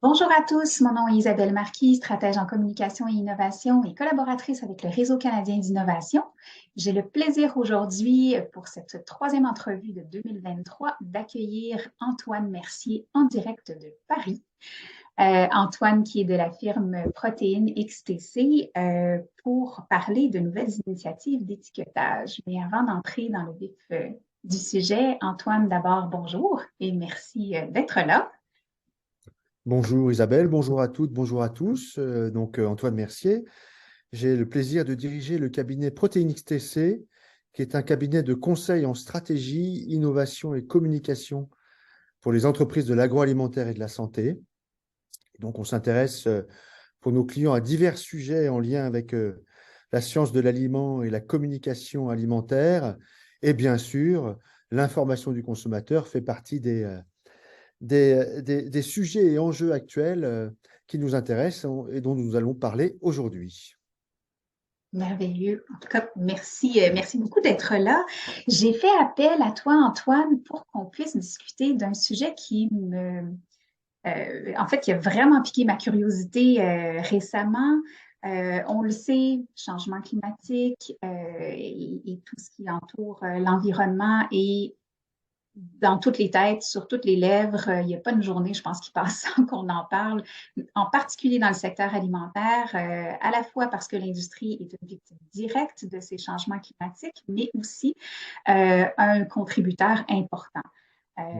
Bonjour à tous, mon nom est Isabelle Marquis, stratège en communication et innovation et collaboratrice avec le Réseau canadien d'innovation. J'ai le plaisir aujourd'hui, pour cette troisième entrevue de 2023, d'accueillir Antoine Mercier en direct de Paris. Antoine qui est de la firme Protéines XTC pour parler de nouvelles initiatives d'étiquetage. Mais avant d'entrer dans le vif du sujet, Antoine, d'abord, bonjour et merci d'être là. Bonjour Isabelle, bonjour à toutes, bonjour à tous. Antoine Mercier. J'ai le plaisir de diriger le cabinet Protéinix TC, qui est un cabinet de conseil en stratégie, innovation et communication pour les entreprises de l'agroalimentaire et de la santé. Donc on s'intéresse pour nos clients à divers sujets en lien avec la science de l'aliment et la communication alimentaire. Et bien sûr, l'information du consommateur fait partie des sujets et enjeux actuels qui nous intéressent et dont nous allons parler aujourd'hui. Merveilleux. En tout cas, merci, merci beaucoup d'être là. J'ai fait appel à toi, Antoine, pour qu'on puisse discuter d'un sujet en fait, qui a vraiment piqué ma curiosité récemment. On le sait, changement climatique et tout ce qui entoure l'environnement et dans toutes les têtes, sur toutes les lèvres. Il n'y a pas une journée, je pense, qui passe sans qu'on en parle, en particulier dans le secteur alimentaire, à la fois parce que l'industrie est une victime directe de ces changements climatiques, mais aussi un contributeur important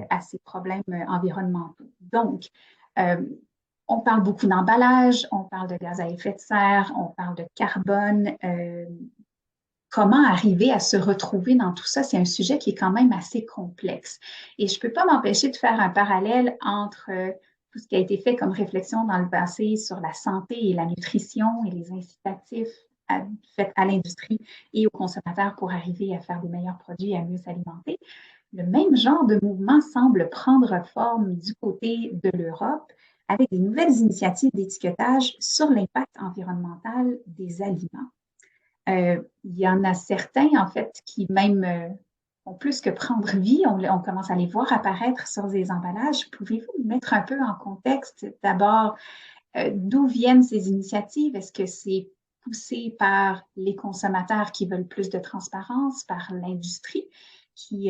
à ces problèmes environnementaux. Donc, euh, on parle beaucoup d'emballage, on parle de gaz à effet de serre, on parle de carbone. Comment arriver à se retrouver dans tout ça, c'est un sujet qui est quand même assez complexe. Et je ne peux pas m'empêcher de faire un parallèle entre tout ce qui a été fait comme réflexion dans le passé sur la santé et la nutrition et les incitatifs faits à l'industrie et aux consommateurs pour arriver à faire des meilleurs produits et à mieux s'alimenter. Le même genre de mouvement semble prendre forme du côté de l'Europe avec des nouvelles initiatives d'étiquetage sur l'impact environnemental des aliments. Il y en a certains, en fait, qui même ont plus que prendre vie. On commence à les voir apparaître sur des emballages. Pouvez-vous mettre un peu en contexte d'abord d'où viennent ces initiatives? Est-ce que c'est poussé par les consommateurs qui veulent plus de transparence, par l'industrie qui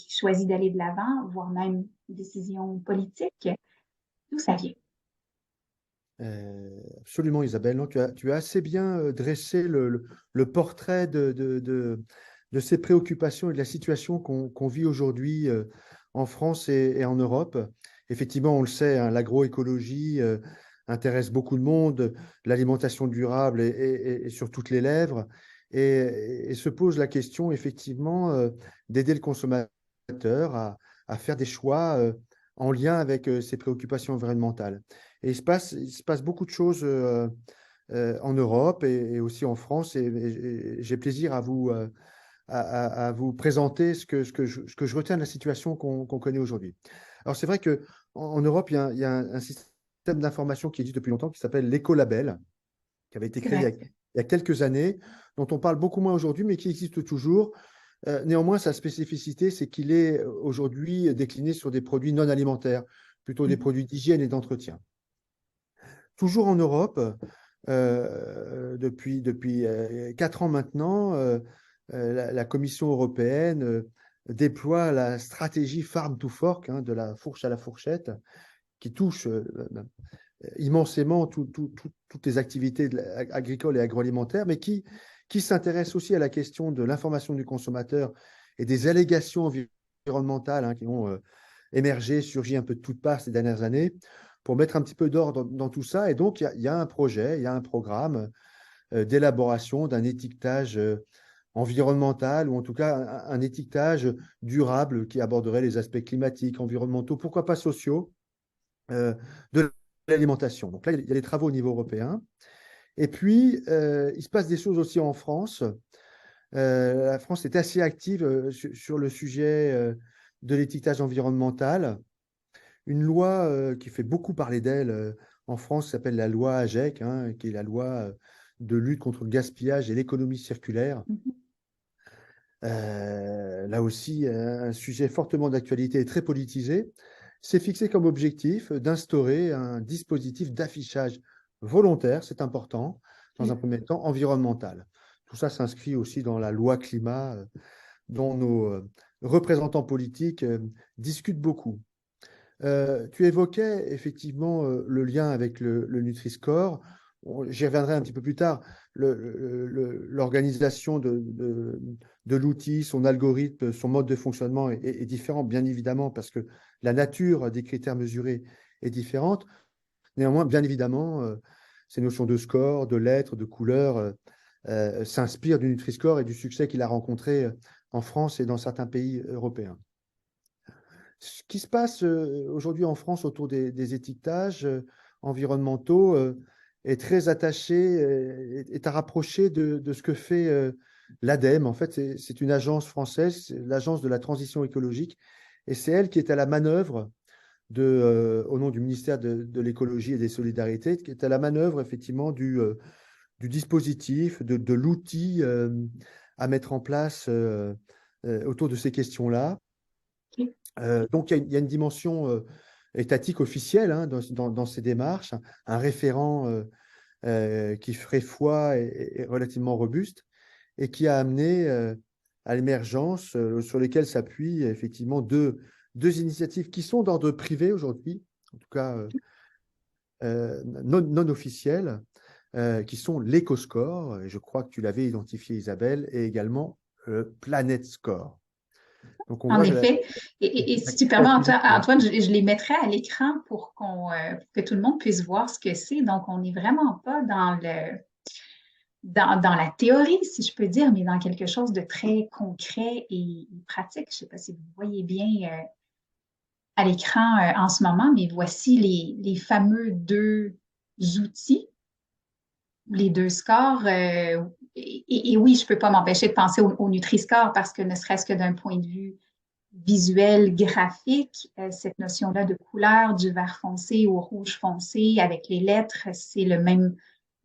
choisit d'aller de l'avant, voire même décision politique? D'où ça vient? Absolument Isabelle, non, tu as assez bien dressé le portrait de ces préoccupations et de la situation qu'on vit aujourd'hui en France et en Europe. Effectivement, on le sait, hein, l'agroécologie intéresse beaucoup de monde, l'alimentation durable est sur toutes les lèvres et se pose la question effectivement d'aider le consommateur à faire des choix en lien avec ces préoccupations environnementales. Et il se passe beaucoup de choses en Europe et aussi en France. Et j'ai plaisir à vous présenter ce que je retiens de la situation qu'on connaît aujourd'hui. Alors, c'est vrai qu'en en Europe, il y a un système d'information qui existe depuis longtemps qui s'appelle l'écolabel, qui avait été C'est créé vrai. il y a quelques années, dont on parle beaucoup moins aujourd'hui, mais qui existe toujours. Néanmoins, sa spécificité, c'est qu'il est aujourd'hui décliné sur des produits non alimentaires, plutôt des Mhm. produits d'hygiène et d'entretien. Toujours en Europe, depuis 4 ans maintenant, la Commission européenne déploie la stratégie Farm to Fork, hein, de la fourche à la fourchette, qui touche immensément toutes les activités agricoles et agroalimentaires, mais qui s'intéresse aussi à la question de l'information du consommateur et des allégations environnementales, hein, qui ont émergé, surgi un peu de toutes parts ces dernières années, pour mettre un petit peu d'ordre dans tout ça. Et donc, il y a un projet, il y a un programme d'élaboration d'un étiquetage environnemental, ou en tout cas un étiquetage durable qui aborderait les aspects climatiques, environnementaux, pourquoi pas sociaux, de l'alimentation. Donc là, il y a les travaux au niveau européen. Et puis, il se passe des choses aussi en France. La France est assez active sur le sujet de l'étiquetage environnemental. Une loi qui fait beaucoup parler d'elle en France s'appelle la loi AGEC, hein, qui est la loi de lutte contre le gaspillage et l'économie circulaire. Mhm. Là aussi, un sujet fortement d'actualité et très politisé. s'est fixé comme objectif d'instaurer un dispositif d'affichage volontaire, c'est important, dans un premier temps, environnemental. Tout ça s'inscrit aussi dans la loi climat dont nos représentants politiques discutent beaucoup. Tu évoquais effectivement le lien avec le Nutri-Score. J'y reviendrai un petit peu plus tard. L'organisation de l'outil, son algorithme, son mode de fonctionnement est différent, bien évidemment, parce que la nature des critères mesurés est différente. Néanmoins, bien évidemment, ces notions de score, de lettres, de couleurs s'inspirent du Nutri-Score et du succès qu'il a rencontré en France et dans certains pays européens. Ce qui se passe aujourd'hui en France autour des étiquetages environnementaux est très attaché, est à rapprocher de ce que fait l'ADEME. En fait, c'est une agence française, l'agence de la transition écologique, et c'est elle qui est à la manœuvre au nom du ministère de l'écologie et des solidarités, qui est à la manœuvre effectivement du dispositif, de l'outil à mettre en place autour de ces questions-là. Donc, il y a une dimension étatique officielle hein, dans ces démarches, un référent qui ferait foi et relativement robuste et qui a amené à l'émergence sur lesquelles s'appuient effectivement deux initiatives qui sont d'ordre privé aujourd'hui, en tout cas non officielles, qui sont l'EcoScore, et je crois que tu l'avais identifié Isabelle, et également Planet Score. Donc on En voit effet. Et si tu permets, Antoine, je les mettrai à l'écran pour que tout le monde puisse voir ce que c'est. Donc, on n'est vraiment pas dans la théorie, si je peux dire, mais dans quelque chose de très concret et pratique. Je ne sais pas si vous voyez bien à l'écran en ce moment, mais voici les fameux deux outils, les deux scores. Et oui, je ne peux pas m'empêcher de penser au Nutri-Score parce que ne serait-ce que d'un point de vue visuel, graphique, cette notion-là de couleur, du vert foncé au rouge foncé avec les lettres, c'est le même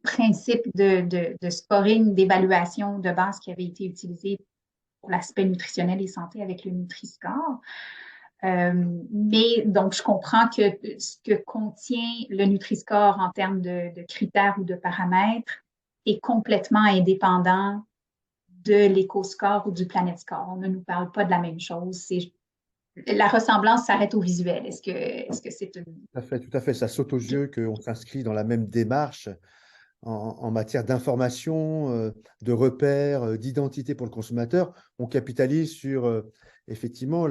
principe de scoring, d'évaluation de base qui avait été utilisé pour l'aspect nutritionnel et santé avec le Nutri-Score. Mais donc, je comprends que ce que contient le Nutri-Score en termes de critères ou de paramètres est complètement indépendant de l'EcoScore ou du Planet Score. On ne nous parle pas de la même chose. La ressemblance s'arrête au visuel. Est-ce que c'est une... Tout à fait. Ça saute aux yeux qu'on s'inscrit dans la même démarche en matière d'information, de repères, d'identité pour le consommateur. On capitalise sur effectivement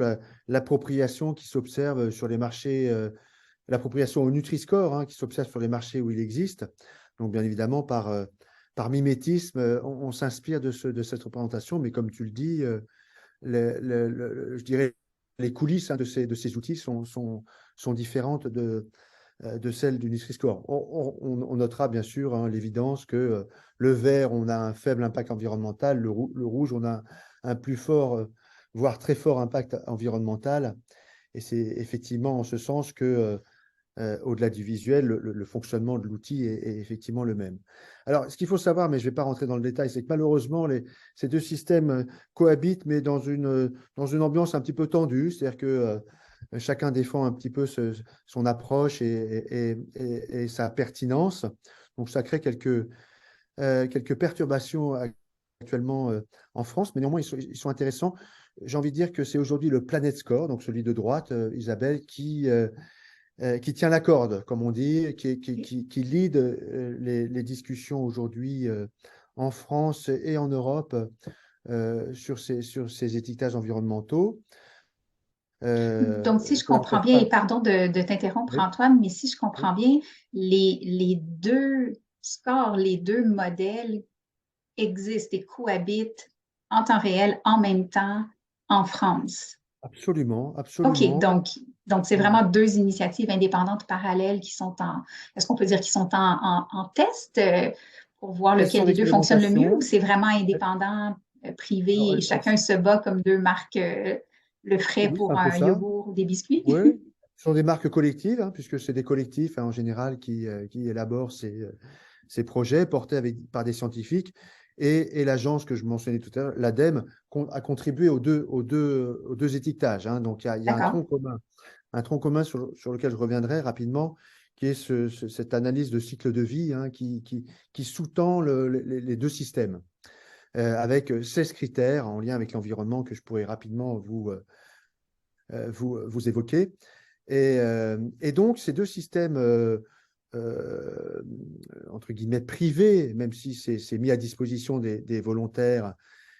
l'appropriation qui s'observe sur les marchés, l'appropriation au Nutri-Score hein, qui s'observe sur les marchés où il existe. Donc, bien évidemment, par mimétisme, on s'inspire de cette représentation, mais comme tu le dis, je dirais les coulisses hein, de ces outils sont différentes de celle du Nutri-Score. On notera bien sûr hein, l'évidence que le vert, on a un faible impact environnemental, le rouge, on a un plus fort, voire très fort impact environnemental. Et c'est effectivement en ce sens que, au-delà du visuel, le fonctionnement de l'outil est effectivement le même. Alors, ce qu'il faut savoir, mais je ne vais pas rentrer dans le détail, c'est que malheureusement, ces deux systèmes cohabitent, mais dans une ambiance un petit peu tendue, c'est-à-dire que chacun défend un petit peu son approche et sa pertinence. Donc, ça crée quelques perturbations actuellement en France, mais néanmoins, ils sont intéressants. J'ai envie de dire que c'est aujourd'hui le Planet Score, donc celui de droite, Isabelle, qui tient la corde, comme on dit, qui lead les discussions aujourd'hui en France et en Europe sur ces étiquetages environnementaux. Donc, si je Ça comprends n'empêche bien, pas. et pardon de t'interrompre, Oui, Antoine, mais si je oui, comprends bien, les deux scores, les deux modèles existent et cohabitent en temps réel, en même temps, en France. absolument, OK, absolument. donc c'est vraiment deux initiatives indépendantes parallèles qui sont est-ce qu'on peut dire qu'ils sont en test pour voir Elles lequel sont en des deux fonctionne le mieux ou expérimentation. c'est vraiment indépendant, privé Alors, et chacun se bat comme deux marques le ferait oui, c'est pour un peu un ça. yogourt ou des biscuits? Oui, ce sont des marques collectives, hein, puisque c'est des collectifs hein, en général qui élaborent ces projets portés par des scientifiques. Et l'agence que je mentionnais tout à l'heure, l'ADEME, a contribué aux deux étiquetages. Hein. Donc, il y a un D'accord. tronc commun un tronc commun sur lequel je reviendrai rapidement, qui est cette analyse de cycle de vie, hein, qui sous-tend les deux systèmes, avec 16 critères en lien avec l'environnement que je pourrais rapidement vous évoquer. Et donc, ces deux systèmes, euh, entre guillemets, privés, même si c'est mis à disposition des volontaires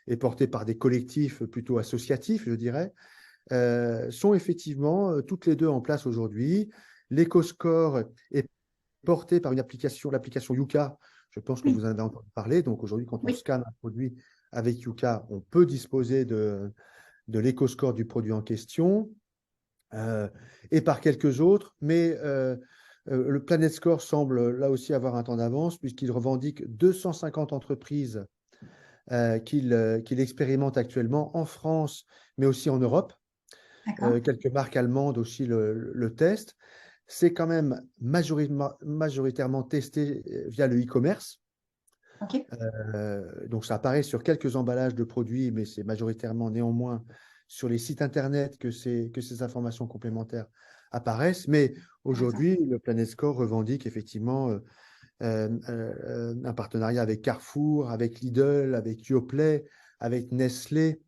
et porté par des collectifs plutôt associatifs, je dirais, sont effectivement toutes les deux en place aujourd'hui. l'EcoScore est porté par l'application Yuka. Je pense que Oui, vous en avez entendu parler. Donc aujourd'hui, quand on oui, scanne un produit avec Yuka, on peut disposer de l'EcoScore du produit en question, et par quelques autres. Mais le Planet Score semble là aussi avoir un temps d'avance, puisqu'il revendique 250 entreprises qu'il expérimente actuellement en France, mais aussi en Europe. d'accord. Quelques marques allemandes aussi le testent. C'est quand même majoritairement testé via le e-commerce. OK. Donc ça apparaît sur quelques emballages de produits, mais c'est majoritairement néanmoins sur les sites Internet que ces informations complémentaires apparaissent. Mais Intéressant. aujourd'hui, le Planet Score revendique effectivement un partenariat avec Carrefour, avec Lidl, avec Yoplait, avec Nestlé,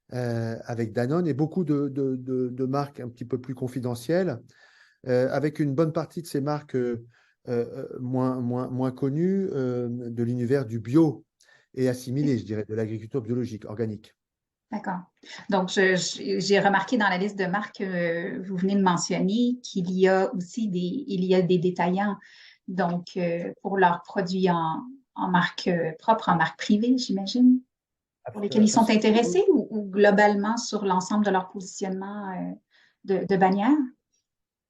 avec Danone et beaucoup de marques un petit peu plus confidentielles, avec une bonne partie de ces marques moins connues de l'univers du bio et assimilé, je dirais, de l'agriculture biologique, organique. D'accord. Donc, j'ai remarqué dans la liste de marques que vous venez de mentionner qu'il y a aussi il y a des détaillants, donc pour leurs produits en marque propre, en marque privée, j'imagine, pour lesquels ils sont Absolument. intéressés ou globalement sur l'ensemble de leur positionnement de bannière?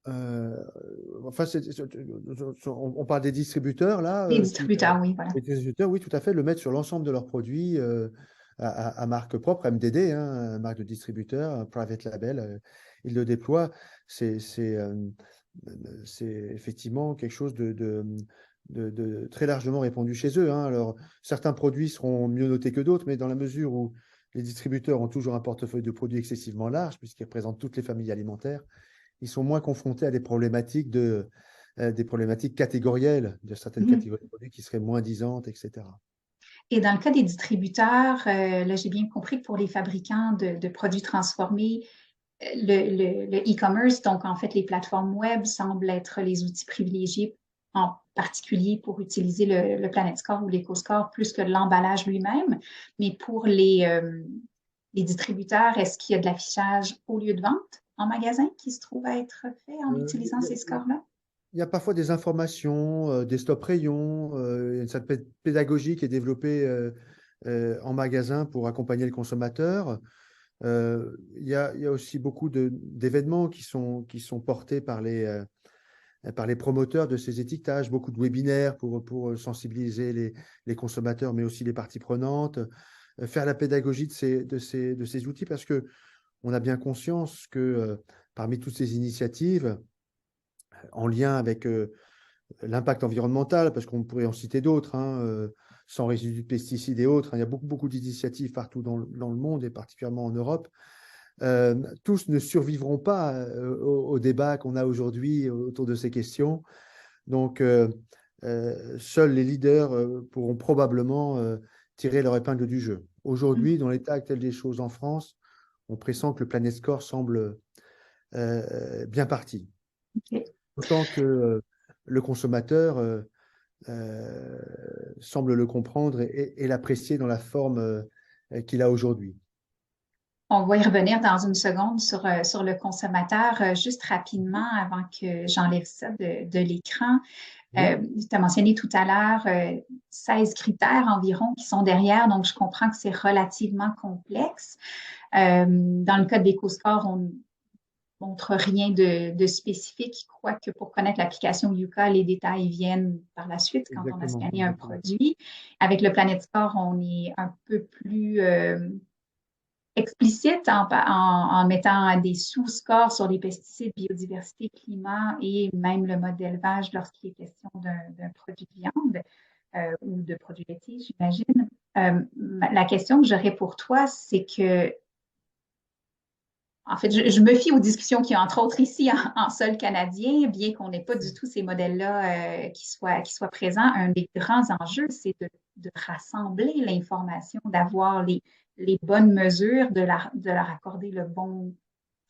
Euh, enfin, on parle des distributeurs là, Des distributeurs, oui, voilà. les distributeurs, oui, tout à fait, le mettre sur l'ensemble de leurs produits à marque propre, MDD, hein, marque de distributeur, un private label, ils le déploient. C'est c'est, euh, c'est effectivement quelque chose de très largement répandu chez eux, hein. Alors, certains produits seront mieux notés que d'autres, mais dans la mesure où les distributeurs ont toujours un portefeuille de produits excessivement large, puisqu'ils représentent toutes les familles alimentaires, ils sont moins confrontés à des problématiques catégorielles, de certaines Mhm. catégories de produits qui seraient moins disantes, etc. Et dans le cas des distributeurs, là, j'ai bien compris que pour les fabricants de produits transformés, le e-commerce, donc en fait les plateformes web, semblent être les outils privilégiés en particulier pour utiliser le Planet Score ou l'EcoScore plus que l'emballage lui-même. Mais pour les distributeurs, est-ce qu'il y a de l'affichage au lieu de vente en magasin qui se trouve à être fait en utilisant ces scores-là? Il y a parfois des informations, des stop rayons, il y a une certaine pédagogie qui est développée en magasin pour accompagner le consommateur. Il y a aussi beaucoup d'événements qui sont portés par les promoteurs de ces étiquetages, beaucoup de webinaires pour sensibiliser les consommateurs, mais aussi les parties prenantes, faire la pédagogie de ces outils, parce que on a bien conscience que parmi toutes ces initiatives, en lien avec l'impact environnemental, parce qu'on pourrait en citer d'autres, hein, sans résidus de pesticides et autres, hein, il y a beaucoup d'initiatives partout dans le monde, et particulièrement en Europe. Tous ne survivront pas au débat qu'on a aujourd'hui autour de ces questions. Donc, seuls les leaders pourront probablement tirer leur épingle du jeu. Aujourd'hui, dans l'état actuel des choses en France, on pressent que le Planet Score semble bien parti. OK. Autant que le consommateur euh, semble le comprendre et l'apprécier dans la forme qu'il a aujourd'hui. On va y revenir dans une seconde sur le consommateur. Juste rapidement, avant que j'enlève ça de l'écran. Oui, Tu as mentionné tout à l'heure 16 critères environ qui sont derrière, donc je comprends que c'est relativement complexe. Dans le cas d'EcoScore, on ne montre rien de spécifique, quoique pour connaître l'application Yuka, les détails viennent par la suite quand on a exactement, scanné un exactement. produit. Avec le Planet Score, on est un peu plus explicite en mettant des sous-scores sur les pesticides, biodiversité, climat et même le mode d'élevage lorsqu'il est question d'un produit de viande ou de produits laitiers, j'imagine. Euh, la question que j'aurais pour toi, c'est que, en fait, je me fie aux discussions qu'il y a entre autres ici en sol canadien, bien qu'on n'ait pas du tout ces modèles-là qui soient présents. Un des grands enjeux, c'est de rassembler l'information, d'avoir les bonnes mesures, de leur accorder le bon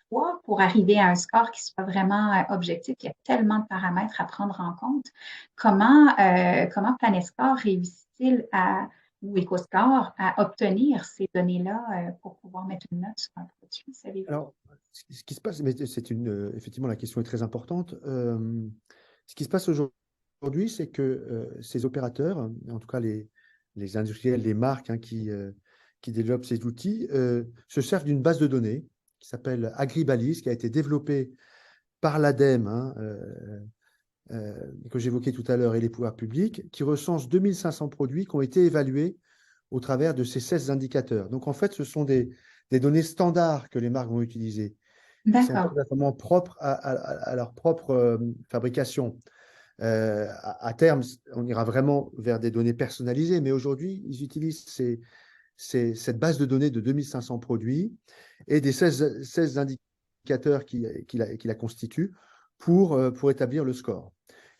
poids pour arriver à un score qui soit vraiment objectif. Il y a tellement de paramètres à prendre en compte. Comment Planescore réussit-il ou EcoScore à obtenir ces données-là pour pouvoir mettre une note sur un produit, savez-vous? Alors, ce qui se passe, mais effectivement, la question est très importante. Ce qui se passe aujourd'hui, c'est que ces opérateurs, en tout cas les industriels, les marques qui développent ces outils, se servent d'une base de données qui s'appelle Agribalise, qui a été développée par l'ADEME, que j'évoquais tout à l'heure, et les pouvoirs publics, qui recense 2500 produits qui ont été évalués au travers de ces 16 indicateurs. Donc, en fait, ce sont des données standards que les marques vont utiliser, qui sont pas D'accord. vraiment propres à leur propre fabrication. À terme, on ira vraiment vers des données personnalisées, mais aujourd'hui, ils utilisent cette base de données de 2500 produits et des 16 indicateurs qui la constituent pour établir le score.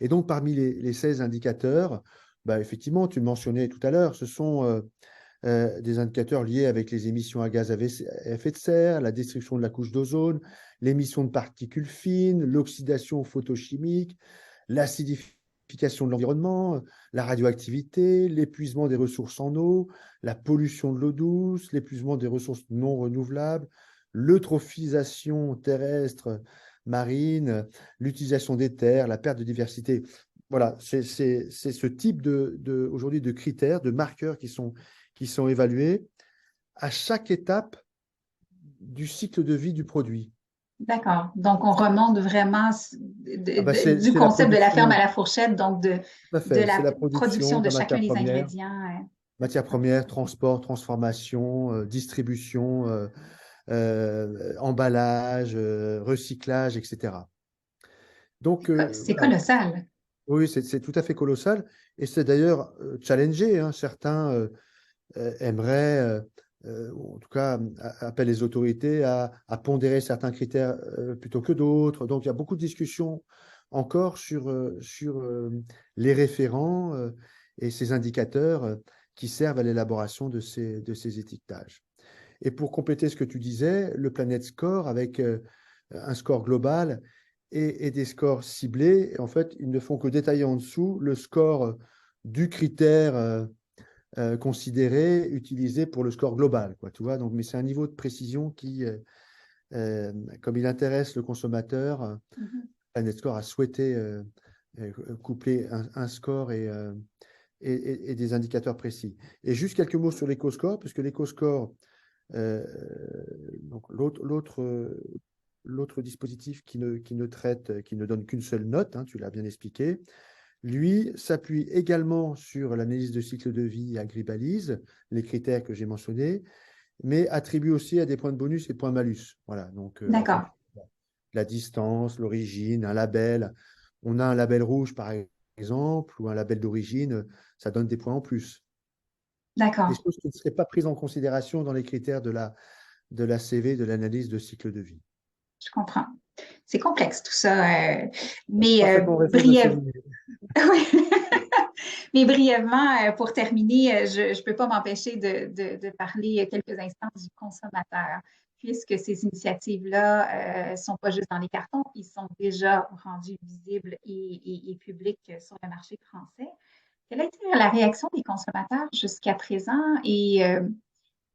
Et donc, parmi les 16 indicateurs, bah, effectivement, tu le mentionnais tout à l'heure, ce sont des indicateurs liés avec les émissions à gaz à effet de serre, la destruction de la couche d'ozone, l'émission de particules fines, l'oxydation photochimique, l'acidification de l'environnement, la radioactivité, l'épuisement des ressources en eau, la pollution de l'eau douce, l'épuisement des ressources non renouvelables, l'eutrophisation terrestre, marine, l'utilisation des terres, la perte de diversité. Voilà, c'est ce type aujourd'hui de critères, de marqueurs qui sont évalués à chaque étape du cycle de vie du produit. D'accord. Donc, on remonte vraiment Ah bah du c'est la concept de la ferme à production, la fourchette, donc tout à de fait, c'est la la production production de de la chacun des ingrédients. matière première, transport, transformation, distribution, emballage, recyclage, etc. Donc, C'est voilà, colossal. oui, c'est tout à fait colossal. Et c'est d'ailleurs challengé, hein. Certains aimeraient, ou en tout cas, appellent les autorités à pondérer certains critères plutôt que d'autres. Donc, il y a beaucoup de discussions encore sur les référents et ces indicateurs qui servent à l'élaboration de ces étiquetages. Et pour compléter ce que tu disais, le Planet Score avec un score global et des scores ciblés, en fait, ils ne font que détailler en dessous le score du critère considéré, utilisé pour le score global, quoi, tu vois. Donc, mais c'est un niveau de précision qui, comme il intéresse le consommateur, Mhm. Planet Score a souhaité coupler un score et des indicateurs précis. Et juste quelques mots sur l'éco-score, parce que l'éco-score, euh, donc l'autre dispositif qui ne traite, qui ne donne qu'une seule note, hein, tu l'as bien expliqué, lui s'appuie également sur l'analyse de cycle de vie Agribalise, les critères que j'ai mentionnés, mais attribue aussi à des points de bonus et points malus. Voilà, donc en D'accord. fonction de la distance, l'origine, un label. On a un label rouge, par exemple, ou un label d'origine, ça donne des points en plus. Des D'accord. choses qui ne seraient pas prises en considération dans les critères de la CV, de l'analyse de cycle de vie. Je comprends. C'est complexe tout ça. C'est Mais parfaitement raison de le briève... souligner. oui. Mais brièvement, pour terminer, je ne peux pas m'empêcher de parler quelques instants du consommateur, puisque ces initiatives-là ne sont pas juste dans les cartons, ils sont déjà rendus visibles et publics sur le marché français. Quelle a été la réaction des consommateurs jusqu'à présent?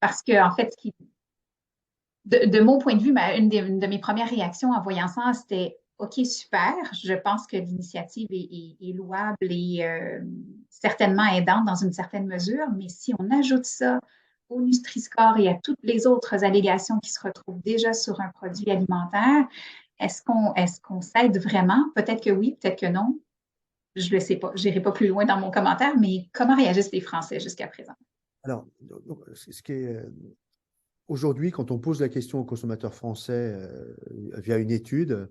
Parce que, en fait, de mon point de vue, une de mes premières réactions en voyant ça, c'était OK, super. Je pense que l'initiative est louable et certainement aidante dans une certaine mesure, mais si on ajoute ça au Nutri-Score et à toutes les autres allégations qui se retrouvent déjà sur un produit alimentaire, est-ce qu'on s'aide vraiment? Peut-être que oui, peut-être que non. Je ne le sais pas. Je n'irai pas plus loin dans mon commentaire, mais comment réagissent les Français jusqu'à présent? Alors, ce qui est aujourd'hui, quand on pose la question aux consommateurs français via une étude,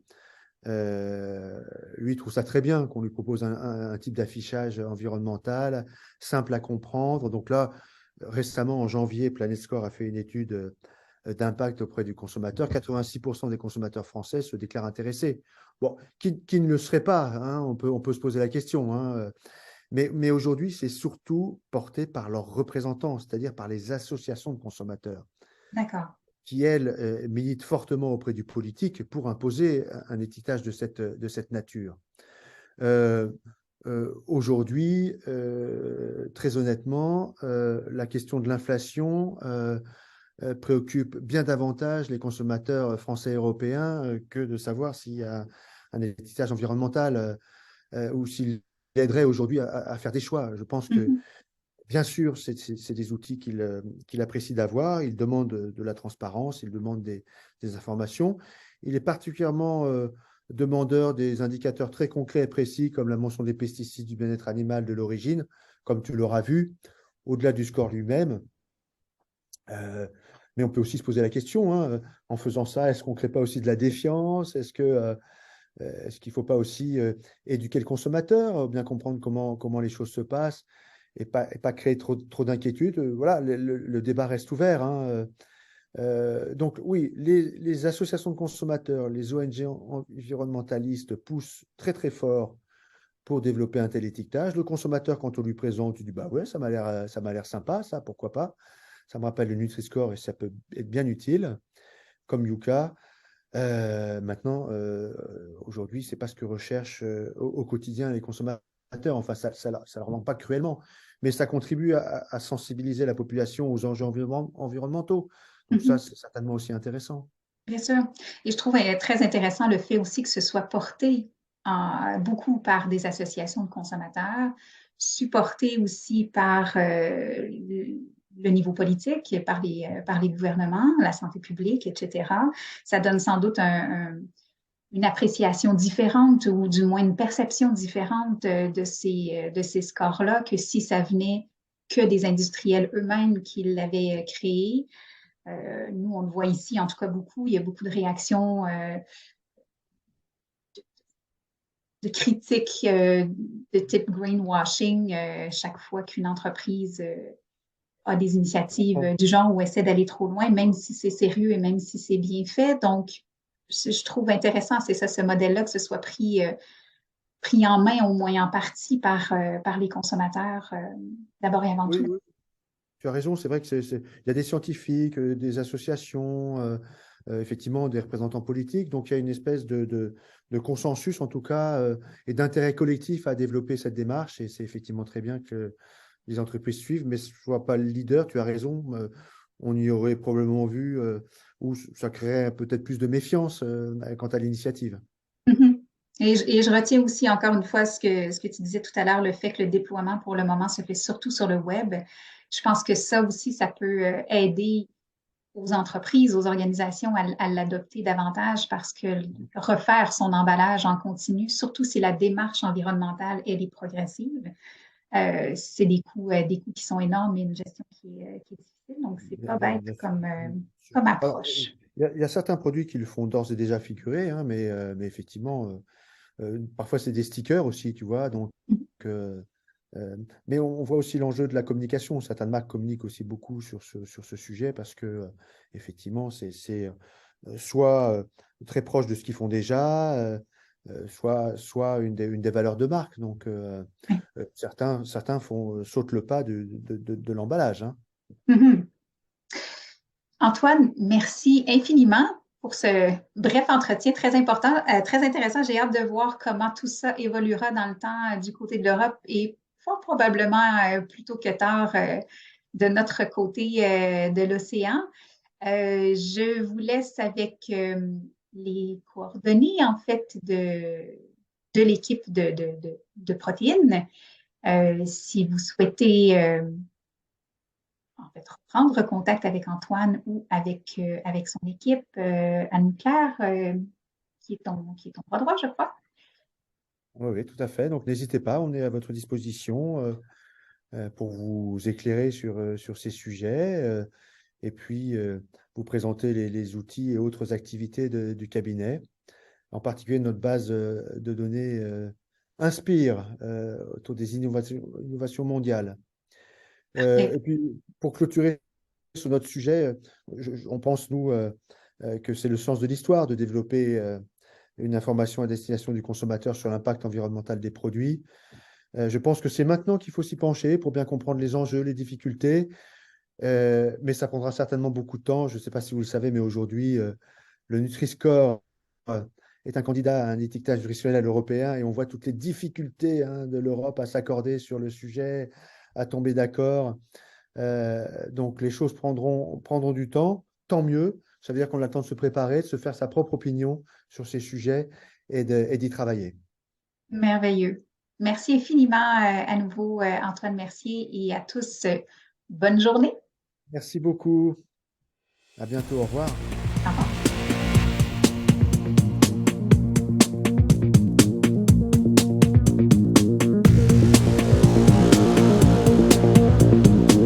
lui, il trouve ça très bien qu'on lui propose un type d'affichage environnemental, simple à comprendre. Donc là, récemment, en janvier, Planet Score a fait une étude d'impact auprès du consommateur. 86% des consommateurs français se déclarent intéressés. Bon, qui ne le serait pas, hein, on peut se poser la question, hein, mais aujourd'hui, c'est surtout porté par leurs représentants, c'est-à-dire par les associations de consommateurs, D'accord. qui, elles, militent fortement auprès du politique pour imposer un étiquetage de cette nature. Euh, Aujourd'hui, très honnêtement, la question de l'inflation préoccupe bien davantage les consommateurs français et européens que de savoir s'il y a un étiquetage environnemental ou s'il aiderait aujourd'hui à faire des choix. Je pense que, Mhm. bien sûr, c'est des outils qu'il apprécie d'avoir. Il demande de la transparence, il demande des informations. Il est particulièrement demandeur des indicateurs très concrets et précis, comme la mention des pesticides, du bien-être animal, de l'origine, comme tu l'auras vu, au-delà du score lui-même. Euh, mais on peut aussi se poser la question, hein, en faisant ça, est-ce qu'on ne crée pas aussi de la défiance? Est-ce qu'il ne faut pas aussi éduquer le consommateur, bien comprendre comment les choses se passent et pas créer trop d'inquiétudes? Voilà, le débat reste ouvert, hein. Donc oui, les associations de consommateurs, les ONG environnementalistes poussent très très fort pour développer un tel étiquetage. Le consommateur, quand on lui présente, il dit bah ouais, ça m'a l'air sympa, ça, pourquoi pas. Ça me rappelle le Nutri-Score et ça peut être bien utile, comme Yuka. Maintenant, aujourd'hui, c'est pas ce que recherchent au quotidien les consommateurs. Enfin, ça leur manque pas cruellement, mais ça contribue à sensibiliser la population aux enjeux environnementaux. Donc ça, Mhm. c'est certainement aussi intéressant. Bien sûr. Et je trouve très intéressant le fait aussi que ce soit porté beaucoup par des associations de consommateurs, supporté aussi par le niveau politique, par les gouvernements, la santé publique, etc. Ça donne sans doute une appréciation différente ou du moins une perception différente de ces scores-là que si ça venait que des industriels eux-mêmes qui l'avaient créé. Nous, on le voit ici, en tout cas beaucoup, il y a beaucoup de réactions, de critiques de type greenwashing chaque fois qu'une entreprise a des Je initiatives comprends. du genre ou essaie d'aller trop loin, même si c'est sérieux et même si c'est bien fait. Donc, je trouve intéressant, c'est ça, ce modèle-là, que ce soit pris en main au moins en partie par les consommateurs, d'abord et avant Oui, tout. oui, tu as raison. C'est vrai que il y a des scientifiques, des associations, effectivement, des représentants politiques. Donc, il y a une espèce de consensus, en tout cas, et d'intérêt collectif à développer cette démarche. Et c'est effectivement très bien que les entreprises suivent, mais je ne vois pas le leader, tu as raison. On y aurait probablement vu où ça créerait peut-être plus de méfiance quant à l'initiative. Mhm. Et je retiens aussi encore une fois ce que tu disais tout à l'heure, le fait que le déploiement pour le moment se fait surtout sur le web. Je pense que ça aussi, ça peut aider aux entreprises, aux organisations à l'adopter davantage parce que refaire son emballage en continu, surtout si la démarche environnementale, elle est progressive, c'est des coûts qui sont énormes et une gestion qui est difficile. Donc, c'est pas bête Bien sûr. comme Alors, approche. il y a certains produits qui le font d'ores et déjà figurer, hein, mais effectivement, parfois c'est des stickers aussi, tu vois. Donc, euh, mais on voit aussi l'enjeu de la communication. Certaines marques communiquent aussi beaucoup sur ce sujet parce que, effectivement, c'est soit très proche de ce qu'ils font déjà, soit une des valeurs de marque. Donc, certains sautent le pas de l'emballage, hein. Mhm. Antoine, merci infiniment pour ce bref entretien très important, très intéressant. J'ai hâte de voir comment tout ça évoluera dans le temps du côté de l'Europe et fort probablement plus tôt que tard de notre côté de l'océan. Je vous laisse avec les coordonnées en fait de l'équipe de protéines. Si vous souhaitez en fait, reprendre contact avec Antoine ou avec son équipe, Anne-Claire, qui est ton bras droit, je crois. Oui, oui, tout à fait. Donc, n'hésitez pas, on est à votre disposition pour vous éclairer sur ces sujets et puis vous présenter les outils et autres activités du cabinet. En particulier, notre base de données Inspire autour des innovations mondiales. Parfait. Et puis, pour clôturer sur notre sujet, on pense, nous, que c'est le sens de l'histoire de développer une information à destination du consommateur sur l'impact environnemental des produits. Je pense que c'est maintenant qu'il faut s'y pencher pour bien comprendre les enjeux, les difficultés, mais ça prendra certainement beaucoup de temps. Je ne sais pas si vous le savez, mais aujourd'hui, le Nutri-Score euh, est un candidat à un étiquetage nutritionnel européen et on voit toutes les difficultés hein, de l'Europe à s'accorder sur le sujet, à tomber d'accord. Donc les choses prendront du temps, tant mieux. Ça veut dire qu'on a le temps de se préparer, de se faire sa propre opinion sur ces sujets et d'y travailler. Merveilleux. Merci infiniment à nouveau, Antoine Mercier, et à tous, bonne journée. Merci beaucoup. À bientôt. Au revoir.